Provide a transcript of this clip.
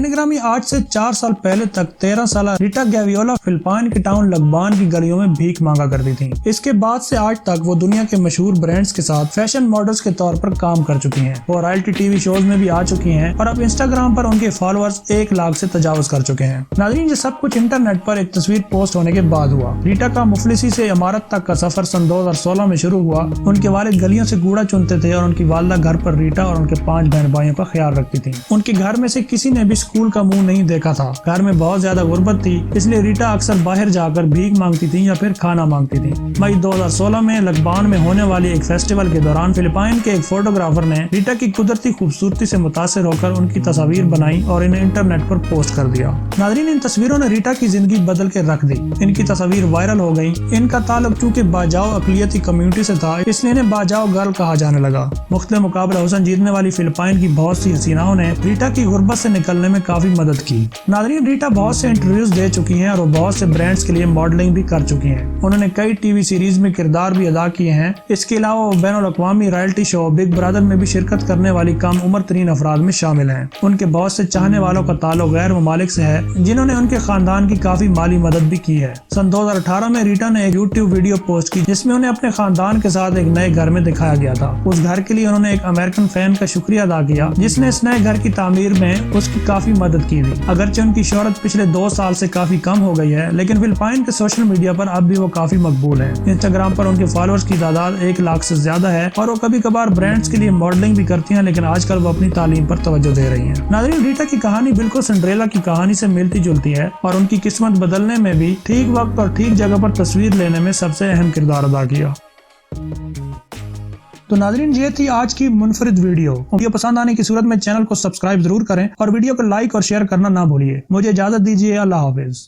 नाज़रीन ग्रामी, आज से 4 साल पहले तक 13 साल रीटा गैवियोला फिलिपाइन के टाउन लगबान की गलियों में भीख मांगा करती थी। इसके बाद से आज तक वो दुनिया के मशहूर ब्रांड्स के साथ फैशन मॉडल्स के तौर पर काम कर चुकी हैं। वो रॉयल्टी टीवी शोज में भी आ चुकी हैं और अब इंस्टाग्राम पर उनके फॉलोअर्स 1 लाख से तजावुज कर चुके हैं। नाज़रीन, ये सब कुछ इंटरनेट पर एक तस्वीर पोस्ट होने के बाद हुआ। रीटा का मुफलिसी से इमारत तक का सफर सन 2016 में शुरू हुआ। उनके वालिद गलियों से कूड़ा चुनते थे और उनकी वालदा घर पर रीटा और उनके 5 बहन भाइयों का ख्याल रखती थी। उनके घर में से किसी ने भी स्कूल का मुंह नहीं देखा था। घर में बहुत ज्यादा गुर्बत थी, इसलिए रीटा अक्सर बाहर जाकर भीख मांगती थी या फिर खाना मांगती थी। मई 2016 में लगबान में होने वाली एक फेस्टिवल के दौरान फिलिपाइन के एक फोटोग्राफर ने रीटा की कुदरती खूबसूरती से मुतासिर होकर उनकी तस्वीर बनाई और इन्हें इंटरनेट पर पोस्ट कर दिया। नाज़रीन, इन तस्वीरों ने रीटा की जिंदगी बदल के रख दी। इनकी तस्वीर वायरल हो गई। इनका ताल्लुक चूंकि बाजाओ अकलियती कम्युनिटी से था, इसलिए इन्हें बाजाओ गर्ल कहा जाने लगा। मुख्तलिफ मुकाबला हुस्न जीतने वाली फिलिपाइन की बहुत सी हसीनाओं ने रीटा की गुर्बत से निकलने में काफी मदद की। नाज़रीन, रीटा बहुत से इंटरव्यूज दे चुकी हैं और वो बहुत से ब्रांड्स के लिए मॉडलिंग भी कर चुकी हैं। उन्होंने कई टीवी सीरीज में किरदार भी अदा किए हैं। इसके अलावा वो बैनुल-अक़वामी रॉयल्टी शो बिग ब्रदर में भी शिरकत करने वाली कम उम्र तरीन अफराद में शामिल हैं। उनके बहुत से चाहने वालों का ताल्लुक गैर ममालिक से है, जिन्होंने उनके खानदान की काफी माली मदद भी की है। सन 2018 में रीटा ने एक यूट्यूब वीडियो पोस्ट की जिसमें उन्हें अपने खानदान के साथ एक नए घर में दिखाया गया था। उस घर के लिए उन्होंने एक अमेरिकन फैन का शुक्रिया अदा किया जिसने इस नए घर की तामीर में उसकी काफी मदद की थी। अगरचे उनकी शोहरत पिछले 2 साल से काफी कम हो गई है, लेकिन फिलिपाइन के सोशल मीडिया पर अब भी वो काफी मकबूल है। इंस्टाग्राम पर उनके फॉलोअर्स की तादाद 1 लाख से ज्यादा है और वो कभी कभार ब्रांड्स के लिए मॉडलिंग भी करती हैं, लेकिन आजकल वो अपनी तालीम पर तवज्जो दे रही हैं। नाज़रीन, रीटा की कहानी बिल्कुल सिंड्रेला की कहानी से मिलती जुलती है और उनकी किस्मत बदलने में भी ठीक वक्त और ठीक जगह पर तस्वीर लेने में सबसे अहम किरदार अदा किया। तो नाज़रीन, ये थी आज की मुनफरिद वीडियो पसंद आने की सूरत में चैनल को सब्सक्राइब जरूर करें और वीडियो को लाइक और शेयर करना ना भूलिए। मुझे इजाजत दीजिए। अल्लाह हाफिज।